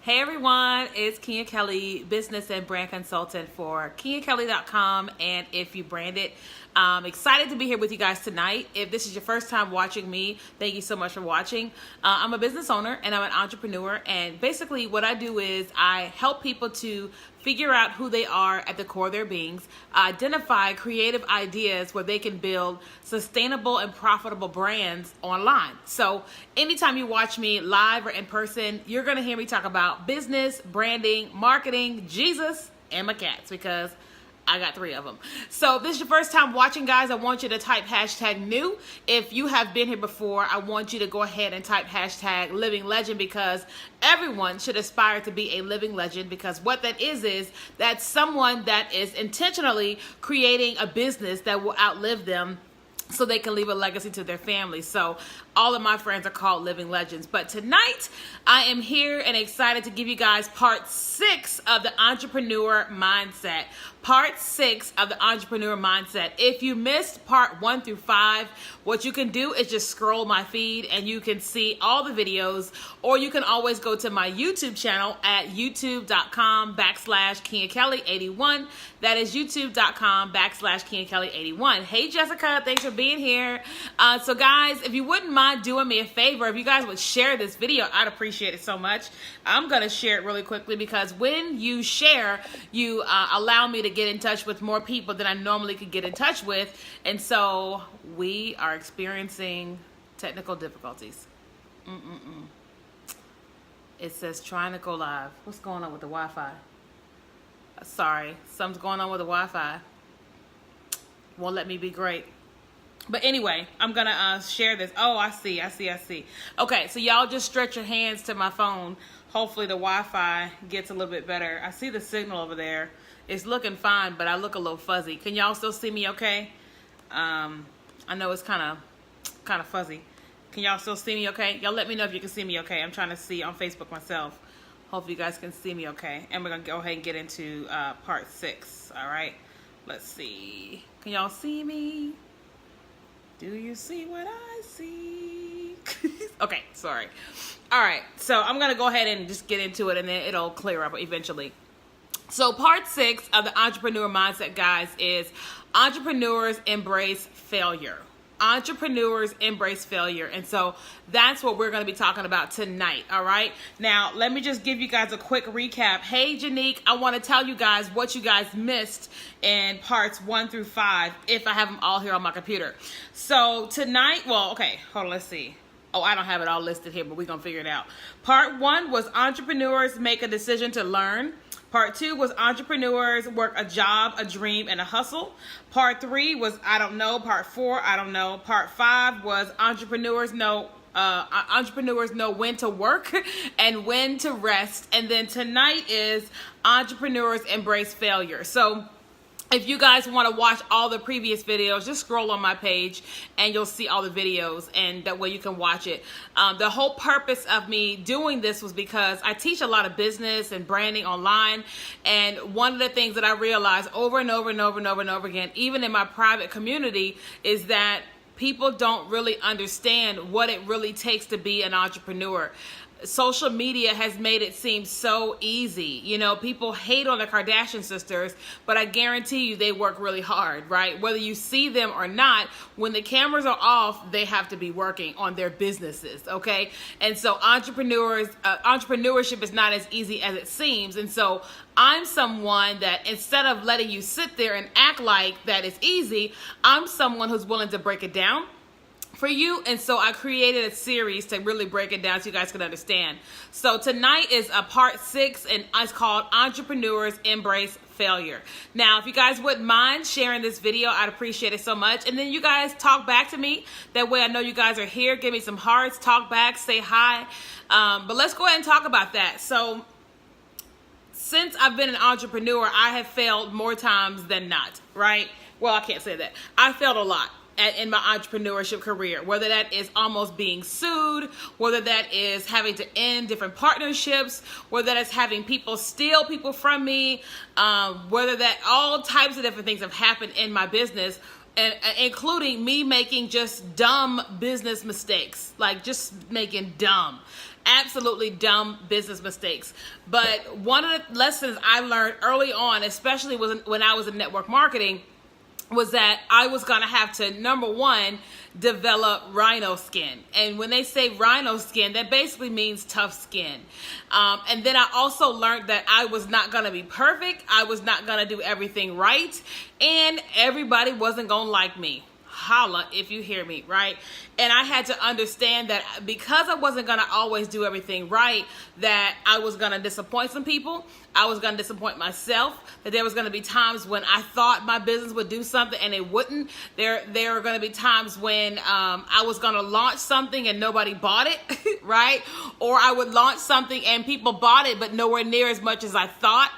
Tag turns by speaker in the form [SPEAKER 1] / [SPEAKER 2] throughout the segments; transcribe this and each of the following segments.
[SPEAKER 1] Hey everyone, it's Keenya Kelly, business and brand consultant for KenyaKelly.com and If You Brand It. I'm excited to be here with you guys tonight. If this is your first time watching me, thank you so much for watching. I'm a business owner and I'm an entrepreneur, and basically what I do is I help people to figure out who they are at the core of their beings, identify creative ideas where they can build sustainable and profitable brands online. So anytime you watch me live or in person, you're gonna hear me talk about business, branding, marketing, Jesus, and my cats, because I got 3 of them. So if this is your first time watching, guys, I want you to type hashtag new. If you have been here before, I want you to go ahead and type hashtag living legend, because everyone should aspire to be a living legend, because what that is that's someone that is intentionally creating a business that will outlive them so they can leave a legacy to their family. So all of my friends are called living legends. But tonight, I am here and excited to give you guys part 6 of the entrepreneur mindset. Part 6 of the entrepreneur mindset. If you missed part 1 through 5, what you can do is just scroll my feed and you can see all the videos, or you can always go to my YouTube channel at youtube.com/KenyaKelly81. That is youtube.com/KenyaKelly81. Hey Jessica, thanks for being here. So guys, if you wouldn't mind doing me a favor, if you guys would share this video, I'd appreciate it so much. I'm gonna share it really quickly, because when you share, you allow me to get in touch with more people than I normally could get in touch with. And so we are experiencing technical difficulties. It says trying to go live. What's going on with the Wi-Fi? Sorry, something's going on with the Wi-Fi. Won't let me be great. But anyway, I'm gonna share this. Oh, I see. Okay, so y'all just stretch your hands to my phone. Hopefully the Wi-Fi gets a little bit better. I see the signal over there. It's looking fine, but I look a little fuzzy. Can y'all still see me okay? I know it's kind of fuzzy. Can y'all still see me okay? Y'all let me know if you can see me okay. I'm trying to see on Facebook myself. Hopefully you guys can see me okay. And we're gonna go ahead and get into part 6. All right, let's see. Can y'all see me? Do you see what I see? Okay, sorry. All right, so I'm gonna go ahead and just get into it, and then it'll clear up eventually. So part 6 of the entrepreneur mindset, guys, is entrepreneurs embrace failure. Entrepreneurs embrace failure. And so that's what we're going to be talking about tonight. All right. Now, let me just give you guys a quick recap. Hey, Janique, I want to tell you guys what you guys missed in parts 1 through 5, if I have them all here on my computer. So tonight, well, okay, hold on, let's see. Oh, I don't have it all listed here, but we're going to figure it out. Part 1 was entrepreneurs make a decision to learn. Part 2 was entrepreneurs work a job, a dream, and a hustle. Part 3 was I don't know. Part 4, I don't know. Part 5 was entrepreneurs know when to work and when to rest. And then tonight is entrepreneurs embrace failure. So if you guys want to watch all the previous videos, just scroll on my page and you'll see all the videos, and that way you can watch it. The whole purpose of me doing this was because I teach a lot of business and branding online, and one of the things that I realized over and over again, even in my private community, is that people don't really understand what it really takes to be an entrepreneur. Social media has made it seem so easy. You know, people hate on the Kardashian sisters, but I guarantee you they work really hard, right? Whether you see them or not, when the cameras are off, they have to be working on their businesses, okay? And so entrepreneurship is not as easy as it seems. And so I'm someone that, instead of letting you sit there and act like that it's easy, I'm someone who's willing to break it down for you. And so I created a series to really break it down so you guys can understand. So tonight is a part 6, and it's called Entrepreneurs Embrace Failure. Now, if you guys wouldn't mind sharing this video, I'd appreciate it so much. And then you guys talk back to me. That way I know you guys are here. Give me some hearts, talk back, say hi. But let's go ahead and talk about that. So since I've been an entrepreneur, I have failed more times than not, right? Well, I can't say that. I failed a lot in my entrepreneurship career, whether that is almost being sued, whether that is having to end different partnerships, whether that is having people steal people from me, whether that all types of different things have happened in my business, and including me making just dumb business mistakes, like just making dumb. absolutely dumb business mistakes. But one of the lessons I learned early on, especially when I was in network marketing, was that I was going to have to, number one, develop rhino skin. And when they say rhino skin, that basically means tough skin. And then I also learned that I was not going to be perfect. I was not going to do everything right. And everybody wasn't going to like me. Holla if you hear me, right? And I had to understand that because I wasn't going to always do everything right, that I was going to disappoint some people. I was going to disappoint myself, that there was going to be times when I thought my business would do something and it wouldn't. There were going to be times when I was going to launch something and nobody bought it, right? Or I would launch something and people bought it, but nowhere near as much as I thought.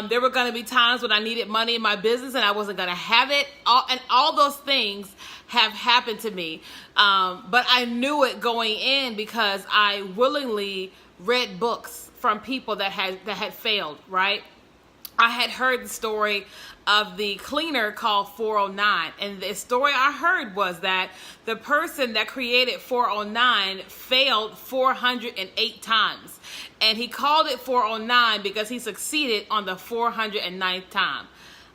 [SPEAKER 1] There were going to be times when I needed money in my business and I wasn't going to have it. And all those things have happened to me. But I knew it going in because I willingly read books from people that had failed, right? I had heard the story of the cleaner called 409. And the story I heard was that the person that created 409 failed 408 times. And he called it 409 because he succeeded on the 409th time.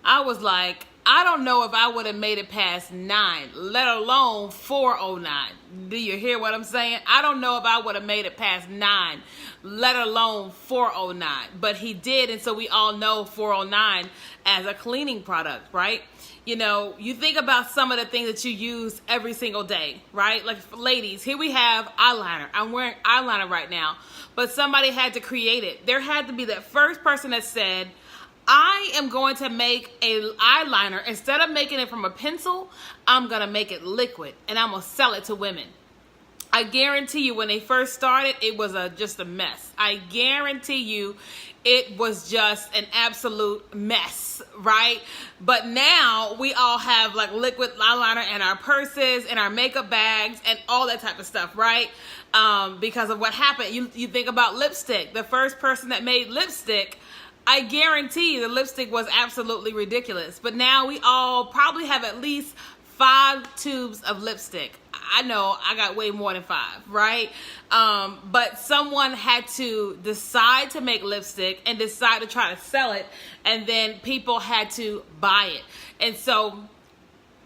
[SPEAKER 1] I was like, I don't know if I would have made it past 9, let alone 409. Do you hear what I'm saying? I don't know if I would have made it past 9, let alone 409. But he did, and so we all know 409 as a cleaning product, right? You know, you think about some of the things that you use every single day, right? Like, ladies, here we have eyeliner. I'm wearing eyeliner right now, but somebody had to create it. There had to be that first person that said, I am going to make a eyeliner. Instead of making it from a pencil, I'm going to make it liquid and I'm going to sell it to women. I guarantee you when they first started, it was just a mess. I guarantee you it was just an absolute mess, right? But now we all have like liquid eyeliner in our purses, in our makeup bags, and all that type of stuff, right? Because of what happened. You think about lipstick. The first person that made lipstick, I guarantee you the lipstick was absolutely ridiculous. But now we all probably have at least 5 tubes of lipstick. I know I got way more than 5, right? But someone had to decide to make lipstick and decide to try to sell it. And then people had to buy it. And so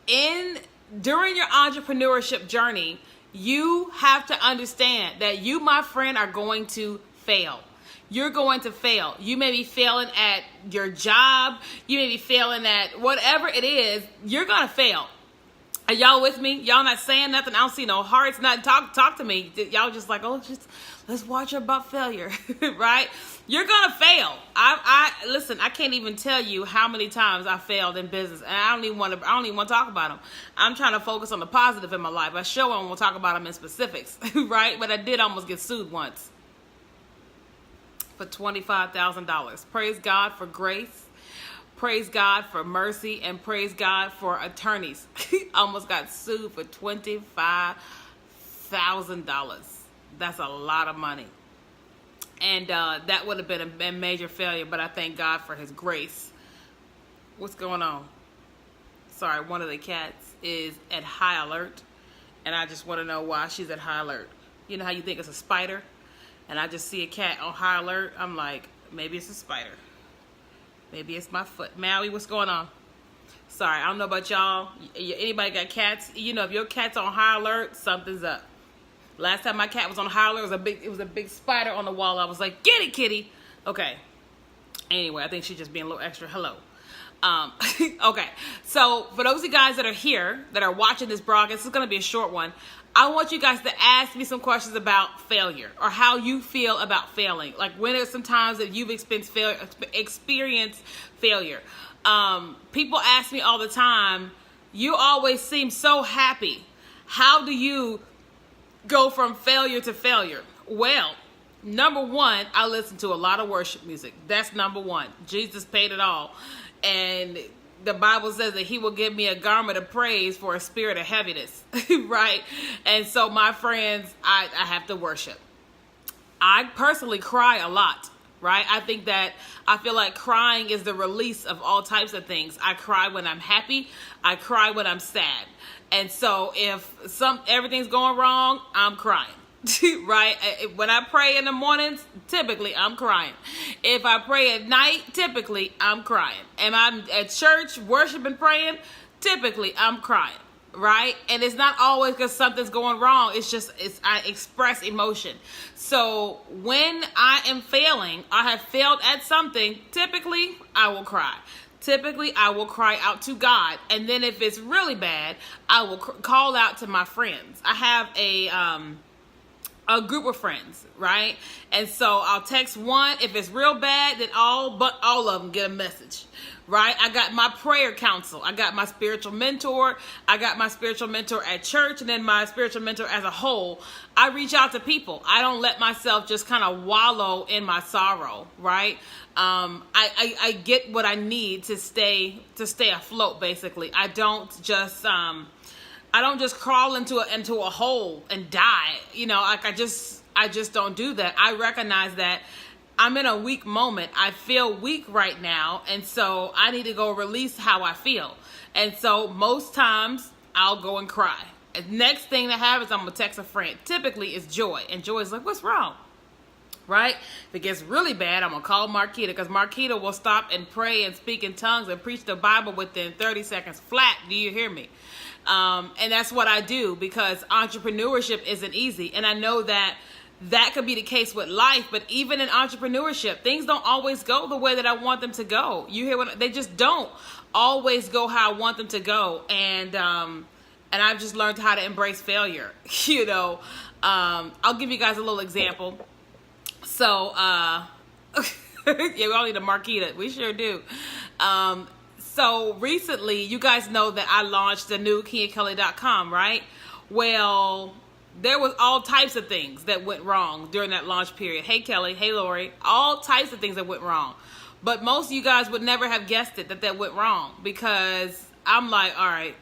[SPEAKER 1] during your entrepreneurship journey, you have to understand that you, my friend, are going to fail. You're going to fail. You may be failing at your job. You may be failing at whatever it is. You're going to fail. Are y'all with me? Y'all not saying nothing? I don't see no hearts. Not talk to me. Y'all just like, oh, let's watch about failure, right? You're going to fail. Listen, I can't even tell you how many times I failed in business, and I don't even want to talk about them. I'm trying to focus on the positive in my life. I sure won't talk about them in specifics, right? But I did almost get sued once for $25,000. Praise God for grace. Praise God for mercy, and praise God for attorneys. Almost got sued for $25,000. That's a lot of money. And that would have been a major failure, but I thank God for his grace. What's going on? Sorry, one of the cats is at high alert, and I just want to know why she's at high alert. You know how you think it's a spider? And I just see a cat on high alert. I'm like, maybe it's a spider. Maybe it's my foot. Maui, what's going on? Sorry, I don't know about y'all. Anybody got cats? You know, if your cat's on high alert, something's up. Last time my cat was on high alert, it was a big spider on the wall. I was like, get it, kitty. Okay. Anyway, I think she's just being a little extra. Hello. Okay. So for those of you guys that are here, that are watching this broadcast, this is going to be a short one. I want you guys to ask me some questions about failure or how you feel about failing. Like, when are some times that you've experienced failure? People ask me all the time, you always seem so happy. How do you go from failure to failure? Well, number one, I listen to a lot of worship music. That's number one. Jesus paid it all. And the Bible says that he will give me a garment of praise for a spirit of heaviness, right? And so, my friends, I have to worship. I personally cry a lot, right? I feel like crying is the release of all types of things. I cry when I'm happy. I cry when I'm sad. And so if everything's going wrong, I'm crying. Right? When I pray in the mornings, typically I'm crying. If I pray at night, typically I'm crying. Am I at church worshiping, praying? Typically I'm crying. Right? And it's not always because something's going wrong. I express emotion. So when I am failing, I have failed at something, typically I will cry. Typically, I will cry out to God. And then if it's really bad, I will call out to my friends. I have a group of friends, right? And so I'll text one. If it's real bad, then all of them get a message, right? I got my prayer council. I got my spiritual mentor. I got my spiritual mentor at church, and then my spiritual mentor as a whole. I reach out to people. I don't let myself just kind of wallow in my sorrow, right? I get what I need to stay afloat. Basically, I don't just crawl into a hole and die. Like I just don't do that. I recognize that I'm in a weak moment. I feel weak right now, and so I need to go release how I feel. And so most times I'll go and cry. And next thing that happens, I'm gonna text a friend. Typically it's Joy, and Joy is like, "What's wrong?" Right? If it gets really bad, I'm going to call Marquita, because Marquita will stop and pray and speak in tongues and preach the Bible within 30 seconds flat. Do you hear me? And that's what I do, because entrepreneurship isn't easy. And I know that could be the case with life, but even in entrepreneurship, things don't always go the way that I want them to go. You hear what? They just don't always go how I want them to go. And I've just learned how to embrace failure. I'll give you guys a little example. So, yeah, we all need a Marquita. We sure do. So recently, you guys know that I launched the new KenyaKelly.com, right? Well, there was all types of things that went wrong during that launch period. Hey, Kelly. Hey, Lori. All types of things that went wrong. But most of you guys would never have guessed it, that went wrong, because I'm like, all right,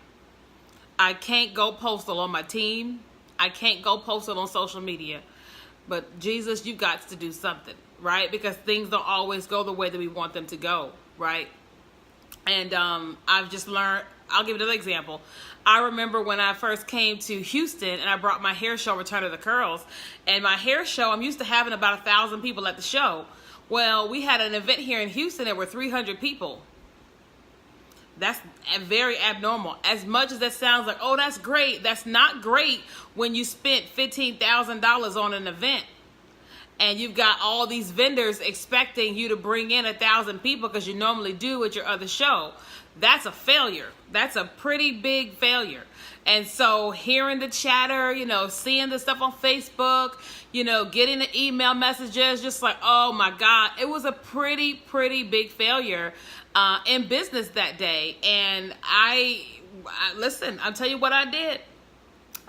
[SPEAKER 1] I can't go postal on my team. I can't go postal on social media. But Jesus, you got to do something, right? Because things don't always go the way that we want them to go, right? And I've just learned, I'll give another example. I remember when I first came to Houston and I brought my hair show, Return of the Curls. And my hair show, I'm used to having about 1,000 people at the show. Well, we had an event here in Houston. There were 300 people. That's very abnormal. As much as that sounds like, oh, that's great. That's not great when you spent $15,000 on an event. And you've got all these vendors expecting you to bring in 1,000 people because you normally do at your other show. That's a failure. That's a pretty big failure. And so hearing the chatter, seeing the stuff on Facebook, getting the email messages, just like, oh my God, it was a pretty big failure in business that day. And I listen, I'll tell you what I did.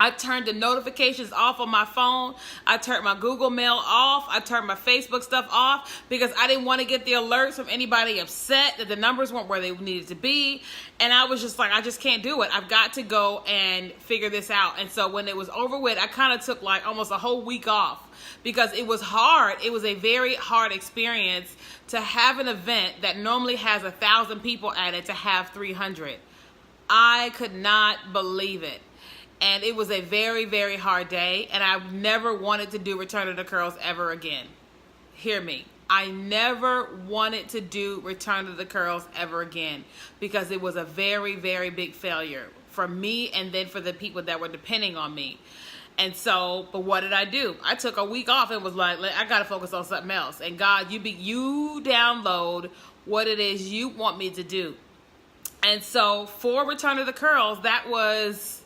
[SPEAKER 1] I turned the notifications off on my phone. I turned my Google Mail off. I turned my Facebook stuff off because I didn't want to get the alerts from anybody upset that the numbers weren't where they needed to be. And I was just like, I just can't do it. I've got to go and figure this out. And so when it was over with, I kind of took like almost a whole week off because it was hard. It was a very hard experience to have an event that normally has 1,000 people at it to have 300. I could not believe it. And it was a very, very hard day. And I never wanted to do Return of the Curls ever again. Hear me. I never wanted to do Return of the Curls ever again. Because it was a very, very big failure for me and then for the people that were depending on me. And so, but what did I do? I took a week off and was like, I got to focus on something else. And God, you download what it is you want me to do. And so for Return of the Curls, that was...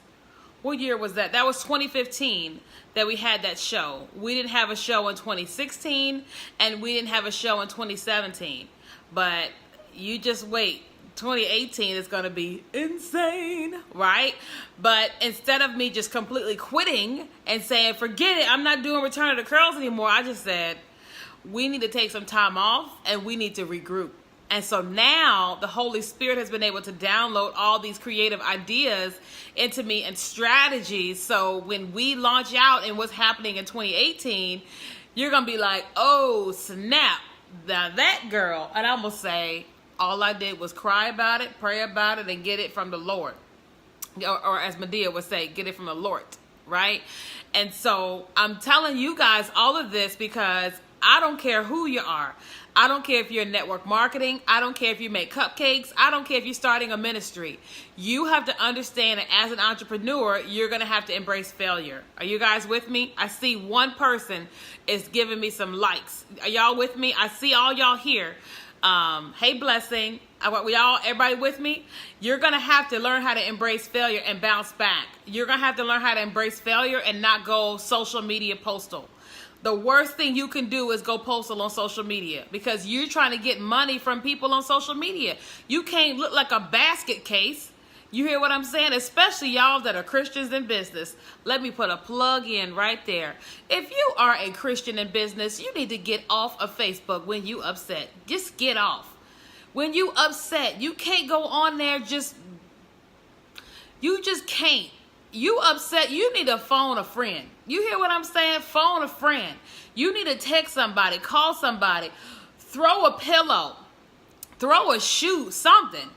[SPEAKER 1] What year was that? That was 2015 that we had that show. We didn't have a show in 2016 and we didn't have a show in 2017. But you just wait. 2018 is going to be insane, right? But instead of me just completely quitting and saying, forget it, I'm not doing Return of the Curls anymore, I just said, we need to take some time off and we need to regroup. And so now the Holy Spirit has been able to download all these creative ideas into me and strategies. So when we launch out and what's happening in 2018, you're going to be like, oh, snap. Now that girl. And I'm going to say, all I did was cry about it, pray about it, and get it from the Lord. Or as Medea would say, get it from the Lord. right? And so I'm telling you guys all of this because I don't care who you are. I don't care if you're in network marketing. I don't care if you make cupcakes. I don't care if you're starting a ministry. You have to understand that as an entrepreneur, you're going to have to embrace failure. Are you guys with me? I see one person is giving me some likes. Are y'all with me? I see all y'all here. Hey, Blessing. Everybody with me? You're going to have to learn how to embrace failure and bounce back. You're going to have to learn how to embrace failure and not go social media postal. The worst thing you can do is go postal on social media because you're trying to get money from people on social media. You can't look like a basket case. You hear what I'm saying? Especially y'all that are Christians in business. Let me put a plug in right there. If you are a Christian in business, you need to get off of Facebook when you upset. Just get off. When you upset, you can't go on there you just can't. You upset, you need to phone a friend. You hear what I'm saying? Phone a friend. You need to text somebody, call somebody, throw a pillow, throw a shoe, something.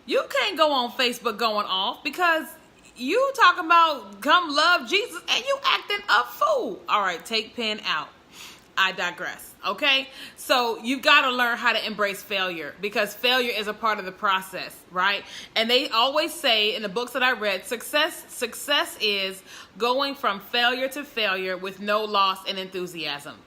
[SPEAKER 1] You can't go on Facebook going off because you talking about come love Jesus and you acting a fool. All right, take pen out. I digress. Okay, so you've got to learn how to embrace failure because failure is a part of the process, right? And they always say in the books that I read, success is going from failure to failure with no loss in enthusiasm.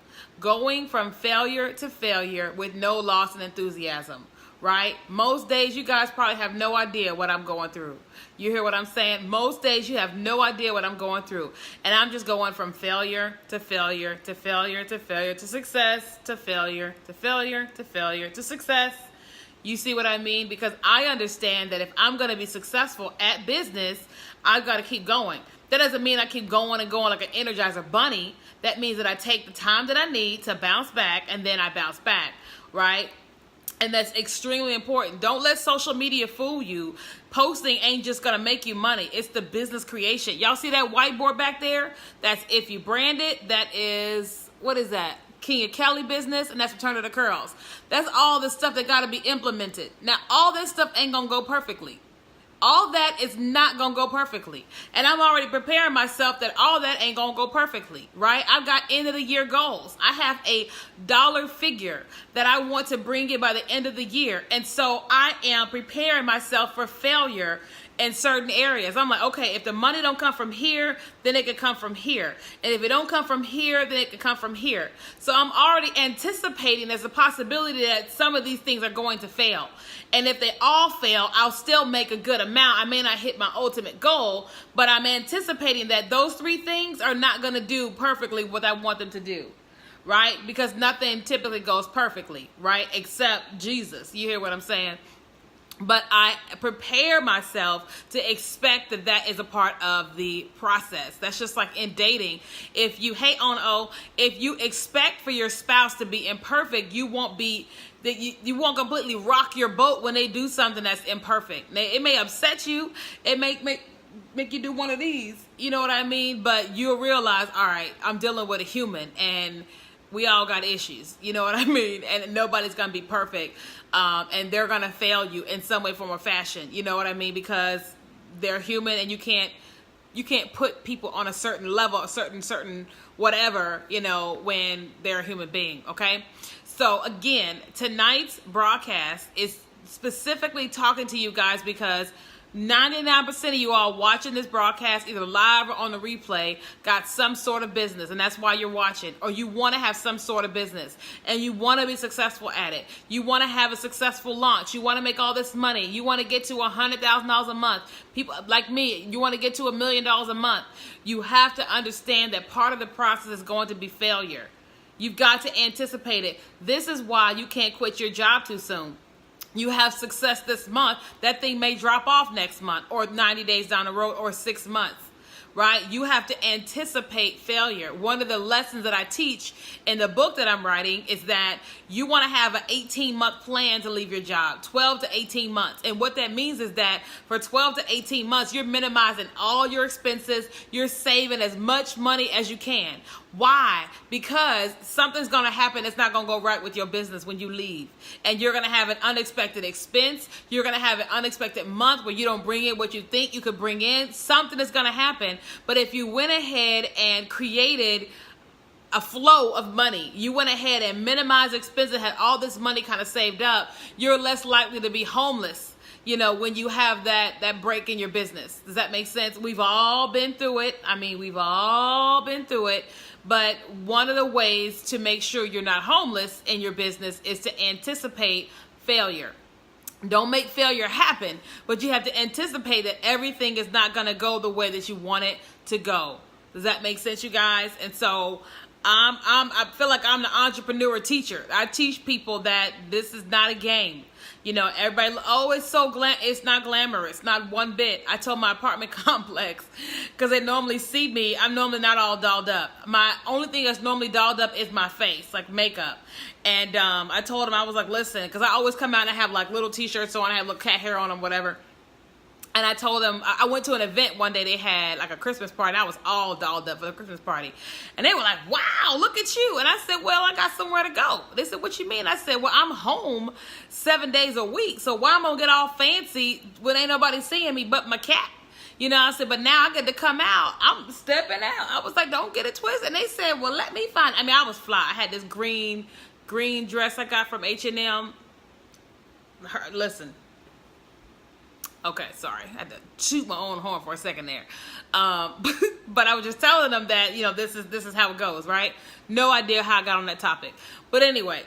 [SPEAKER 1] Going from failure to failure with no loss in enthusiasm, right? Most days you guys probably have no idea what I'm going through. You hear what I'm saying? Most days you have no idea what I'm going through. And I'm just going from failure to failure to failure to failure to success to failure to failure to failure to success. You see what I mean? Because I understand that if I'm going to be successful at business, I've got to keep going. That doesn't mean I keep going and going like an Energizer bunny. That means that I take the time that I need to bounce back and then I bounce back, right? And that's extremely important. Don't let social media fool you. Posting ain't just going to make you money. It's the business creation. Y'all see that whiteboard back there? That's If You Brand It. That is, what is that? Keenya Kelly business, and that's Return of the Curls. That's all the stuff that got to be implemented. Now, all this stuff ain't going to go perfectly. All that is not going to go perfectly. And I'm already preparing myself that all that ain't going to go perfectly, right? I've got end of the year goals. I have a dollar figure that I want to bring in by the end of the year. And so I am preparing myself for failure in certain areas. I'm like, okay, if the money don't come from here, then it could come from here. And if it don't come from here, then it could come from here. So I'm already anticipating there's a possibility that some of these things are going to fail. And if they all fail, I'll still make a good amount. I may not hit my ultimate goal, but I'm anticipating that those three things are not going to do perfectly what I want them to do. Right? Because nothing typically goes perfectly, right? Except Jesus. You hear what I'm saying? But I prepare myself to expect that that is a part of the process. That's just like in dating. If you if you expect for your spouse to be imperfect, you won't completely rock your boat when they do something that's imperfect. It may upset you. It may make you do one of these. You know what I mean? But you'll realize, all right, I'm dealing with a human and we all got issues. You know what I mean? And nobody's going to be perfect. And they're going to fail you in some way, form, or fashion. You know what I mean? Because they're human and you can't put people on a certain level, a certain whatever, you know, when they're a human being. Okay. So again, tonight's broadcast is specifically talking to you guys because 99% of you all watching this broadcast, either live or on the replay, got some sort of business, and that's why you're watching, or you want to have some sort of business, and you want to be successful at it. You want to have a successful launch. You want to make all this money. You want to get to $100,000 a month. People like me, you want to get to $1 million a month. You have to understand that part of the process is going to be failure. You've got to anticipate it. This is why you can't quit your job too soon. You have success this month, that thing may drop off next month or 90 days down the road or 6 months, right? You have to anticipate failure. One of the lessons that I teach in the book that I'm writing is that you want to have an 18-month plan to leave your job, 12 to 18 months. And what that means is that for 12 to 18 months, you're minimizing all your expenses. You're saving as much money as you can. Why? Because something's going to happen that's not going to go right with your business when you leave. And you're going to have an unexpected expense. You're going to have an unexpected month where you don't bring in what you think you could bring in. Something is going to happen But if you went ahead and created a flow of money, you went ahead and minimized expenses, had all this money kind of saved up, you're less likely to be homeless, you know, when you have that break in your business. Does that make sense? We've all been through it. I mean, we've all been through it. But one of the ways to make sure you're not homeless in your business is to anticipate failure. Don't make failure happen, but you have to anticipate that everything is not going to go the way that you want it to go. Does that make sense, you guys? And so I feel like I'm the entrepreneur teacher. I teach people that this is not a game. You know, everybody, oh, it's so it's not glamorous, not one bit. I told my apartment complex, because they normally see me, I'm normally not all dolled up. My only thing that's normally dolled up is my face, like makeup. And I told them, I was like, listen, because I always come out and I have like little t-shirts on, I have little cat hair on them, whatever. And I told them, I went to an event one day, they had like a Christmas party. I was all dolled up for the Christmas party. And they were like, wow, look at you. And I said, well, I got somewhere to go. They said, what you mean? I said, well, I'm home 7 days a week. So why am I going to get all fancy when ain't nobody seeing me but my cat? You know, I said, but now I get to come out. I'm stepping out. I was like, don't get it twisted. And they said, well, let me find. I mean, I was fly. I had this green dress I got from H&M. Listen. Okay, sorry. I had to shoot my own horn for a second there. But I was just telling them that, you know, this is how it goes, right? No idea how I got on that topic. But anyway,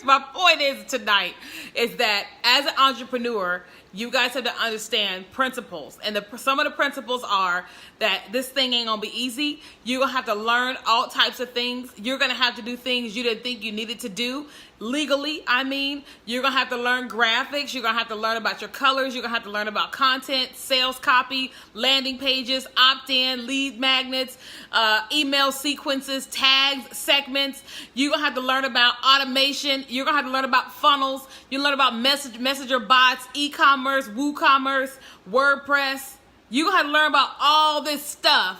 [SPEAKER 1] my point is tonight is that as an entrepreneur, you guys have to understand principles. And some of the principles are that this thing ain't going to be easy. You're going to have to learn all types of things. You're going to have to do things you didn't think you needed to do. Legally, I mean, you're going to have to learn graphics. You're going to have to learn about your colors. You're going to have to learn about content, sales copy, landing pages, opt-in, lead magnets, email sequences, tags, segments. You're going to have to learn about automation. You're going to have to learn about funnels. You learn about messenger bots, e-commerce, WooCommerce, WordPress. You're going to have to learn about all this stuff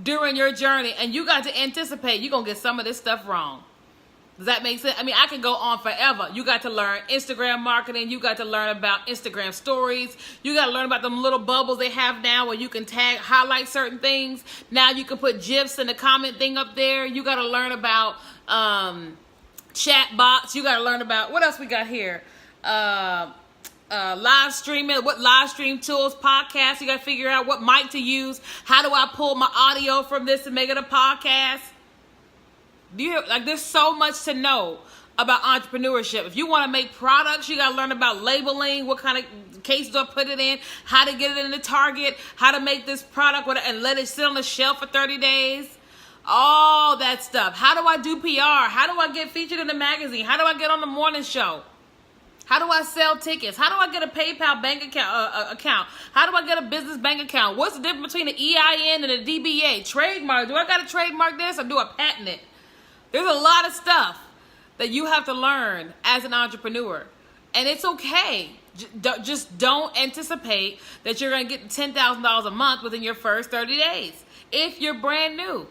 [SPEAKER 1] during your journey. And you got to anticipate you're going to get some of this stuff wrong. Does that make sense? I mean, I can go on forever. You got to learn Instagram marketing. You got to learn about Instagram stories. You got to learn about them little bubbles they have now where you can highlight certain things. Now you can put GIFs in the comment thing up there. You got to learn about chat bots. You got to learn about, what else we got here? Live streaming, what live stream tools, podcasts. You got to figure out what mic to use. How do I pull my audio from this and make it a podcast? There's so much to know about entrepreneurship. If you want to make products, you got to learn about labeling, what kind of case do I put it in, how to get it in the Target, how to make this product and let it sit on the shelf for 30 days. All that stuff. How do I do PR? How do I get featured in the magazine? How do I get on the morning show? How do I sell tickets? How do I get a PayPal bank account? How do I get a business bank account? What's the difference between an EIN and a DBA? Trademark. Do I got to trademark this or do I patent it? There's a lot of stuff that you have to learn as an entrepreneur. And it's okay. Just don't anticipate that you're going to get $10,000 a month within your first 30 days if you're brand new.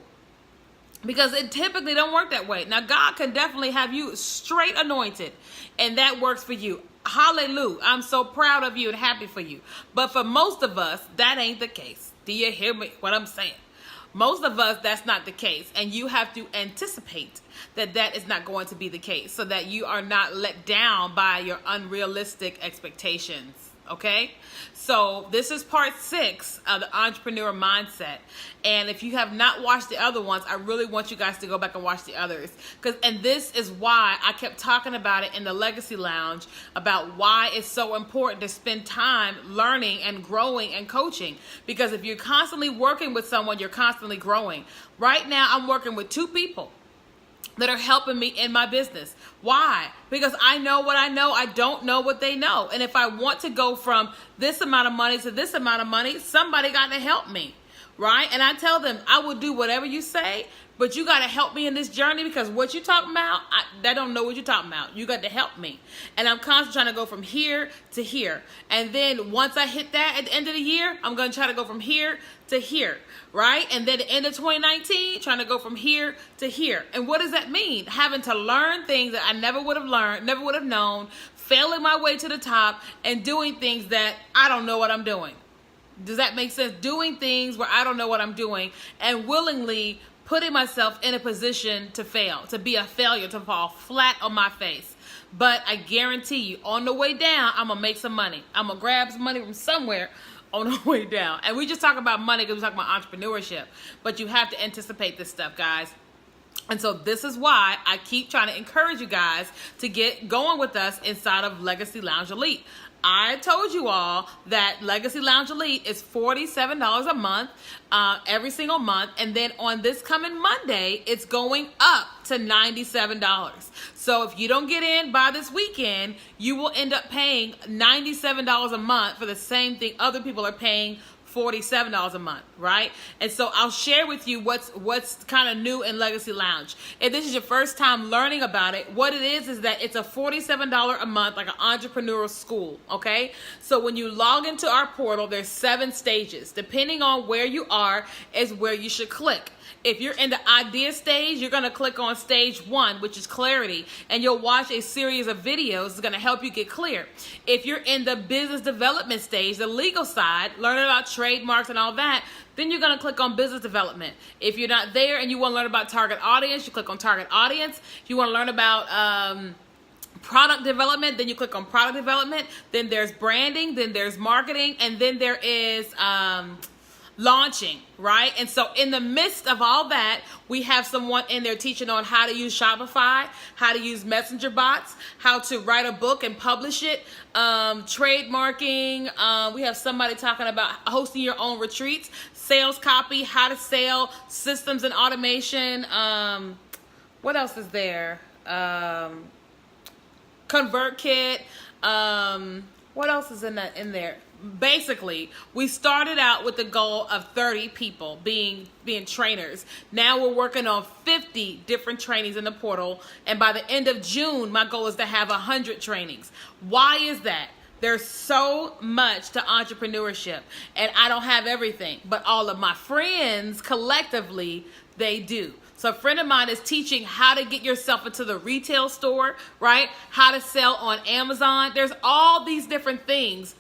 [SPEAKER 1] Because it typically don't work that way. Now, God can definitely have you straight anointed, and that works for you. Hallelujah. I'm so proud of you and happy for you. But for most of us, that ain't the case. Do you hear me? What I'm saying? Most of us, that's not the case. And you have to anticipate that that is not going to be the case so that you are not let down by your unrealistic expectations. Okay? So this is part 6 of the entrepreneur mindset. And if you have not watched the other ones, I really want you guys to go back and watch the others. And this is why I kept talking about it in the Legacy Lounge, about why it's so important to spend time learning and growing and coaching. Because if you're constantly working with someone, you're constantly growing. Right now, I'm working with 2 people that are helping me in my business. Why? Because I know what I know. I don't know what they know. And if I want to go from this amount of money to this amount of money, somebody got to help me, right? And I tell them, I will do whatever you say, but you got to help me in this journey, because what you're talking about, I don't know what you're talking about. You got to help me. And I'm constantly trying to go from here to here. And then once I hit that at the end of the year, I'm going to try to go from here to here, right? And then at the end of 2019, trying to go from here to here. And what does that mean? Having to learn things that I never would have learned, never would have known, failing my way to the top, and doing things that I don't know what I'm doing. Does that make sense? Doing things where I don't know what I'm doing and willingly putting myself in a position to fail, to be a failure, to fall flat on my face. But I guarantee you, on the way down, I'm going to make some money. I'm going to grab some money from somewhere on the way down. And we just talk about money because we talk about entrepreneurship. But you have to anticipate this stuff, guys. And so this is why I keep trying to encourage you guys to get going with us inside of Legacy Lounge Elite. I told you all that Legacy Lounge Elite is $47 a month, every single month. And then on this coming Monday, it's going up to $97. So if you don't get in by this weekend, you will end up paying $97 a month for the same thing other people are paying $47 a month, right? And so I'll share with you what's kind of new in Legacy Lounge. If this is your first time learning about it, what it is that it's a $47 a month, like an entrepreneurial school, okay? So when you log into our portal, there's 7 stages. Depending on where you are is where you should click. If you're in the idea stage, you're going to click on stage 1, which is clarity, and you'll watch a series of videos that's going to help you get clear. If you're in the business development stage, the legal side, learning about trademarks and all that, then you're going to click on business development. If you're not there and you want to learn about target audience, you click on target audience. If you want to learn about product development, then you click on product development. Then there's branding, then there's marketing, and then there is launching, right? And so in the midst of all that, we have someone in there teaching on how to use Shopify, how to use messenger bots, how to write a book and publish it, trademarking. We have somebody talking about hosting your own retreats, sales copy, how to sell, systems and automation. What else is there? ConvertKit. What else is in there? Basically, we started out with the goal of 30 people being trainers. Now we're working on 50 different trainings in the portal. And by the end of June, my goal is to have 100 trainings. Why is that? There's so much to entrepreneurship. And I don't have everything. But all of my friends collectively, they do. So a friend of mine is teaching how to get yourself into the retail store, right? How to sell on Amazon. There's all these different things,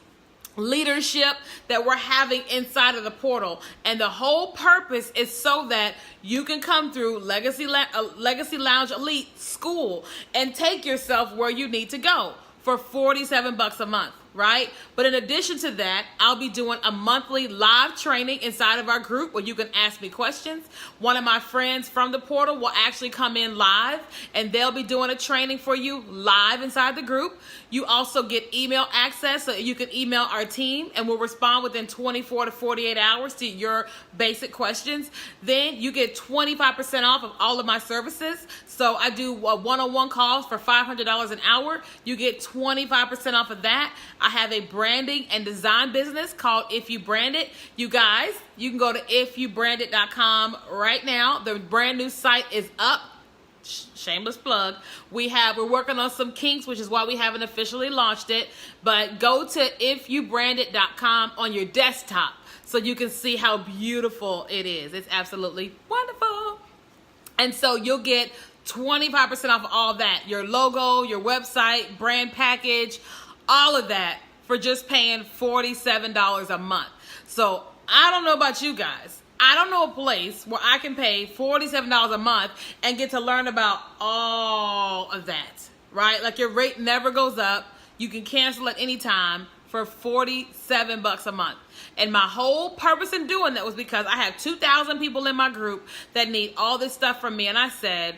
[SPEAKER 1] leadership that we're having inside of the portal. And the whole purpose is so that you can come through Legacy Lounge Elite School and take yourself where you need to go for $47 a month, right? But in addition to that, I'll be doing a monthly live training inside of our group where you can ask me questions. One of my friends from the portal will actually come in live and they'll be doing a training for you live inside the group. You also get email access so you can email our team and we'll respond within 24 to 48 hours to your basic questions. Then you get 25% off of all of my services. So I do one-on-one calls for $500 an hour. You get 25% off of that. I have a branding and design business called If You Brand It. You guys, you can go to ifyoubrandit.com right now. The brand new site is up. Shameless plug. We're working on some kinks, which is why we haven't officially launched it. But go to ifyoubrandit.com on your desktop so you can see how beautiful it is. It's absolutely wonderful. And so you'll get 25% off all that. Your logo, your website, brand package, all of that for just paying $47 a month. So I don't know about you guys. I don't know a place where I can pay $47 a month and get to learn about all of that, right? Like your rate never goes up. You can cancel at any time for $47 a month. And my whole purpose in doing that was because I have 2,000 people in my group that need all this stuff from me. And I said,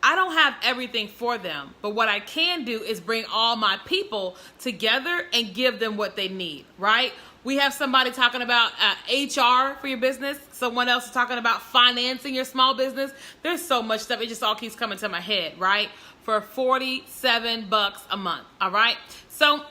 [SPEAKER 1] I don't have everything for them, but what I can do is bring all my people together and give them what they need, right? We have somebody talking about HR for your business. Someone else is talking about financing your small business. There's so much stuff. It just all keeps coming to my head, right? For $47 a month, all right? So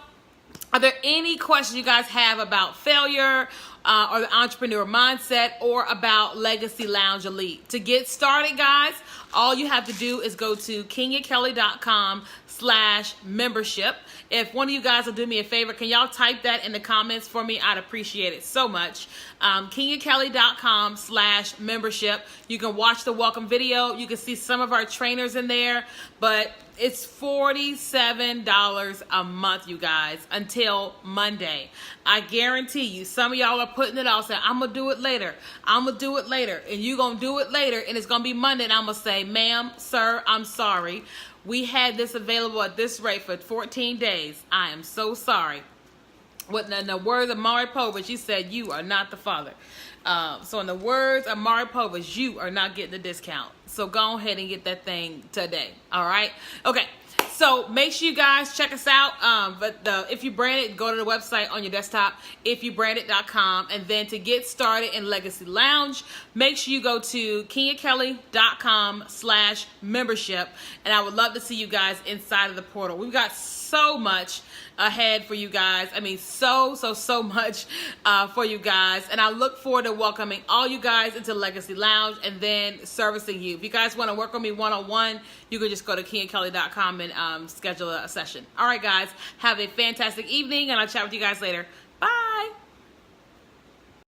[SPEAKER 1] are there any questions you guys have about failure or the entrepreneur mindset or about Legacy Lounge Elite? To get started, guys, all you have to do is go to KenyaKelly.com/membership. If one of you guys will do me a favor, can y'all type that in the comments for me? I'd appreciate it so much. KenyaKelly.com/membership. You can watch the welcome video. You can see some of our trainers in there, but it's $47 a month, you guys, until Monday. I guarantee you, some of y'all are putting it off, saying, I'm going to do it later. I'm going to do it later. And you're going to do it later, and it's going to be Monday, and I'm going to say, ma'am, sir, I'm sorry. We had this available at this rate for 14 days. I am so sorry. In the words of Maury Povich, she said, you are not the father. So in the words of Maury Povich, you are not getting the discount. So go ahead and get that thing today. All right? Okay. So make sure you guys check us out. If you brand it, go to the website on your desktop, ifyoubrandit.com. And then to get started in Legacy Lounge, make sure you go to KenyaKelly.com/membership. And I would love to see you guys inside of the portal. We've got so much ahead for you guys. I mean, so much for you guys. And I look forward to welcoming all you guys into Legacy Lounge and then servicing you. If you guys want to work with me one-on-one, you can just go to KenyaKelly.com and schedule a session. All right, guys. Have a fantastic evening, and I'll chat with you guys later. Bye.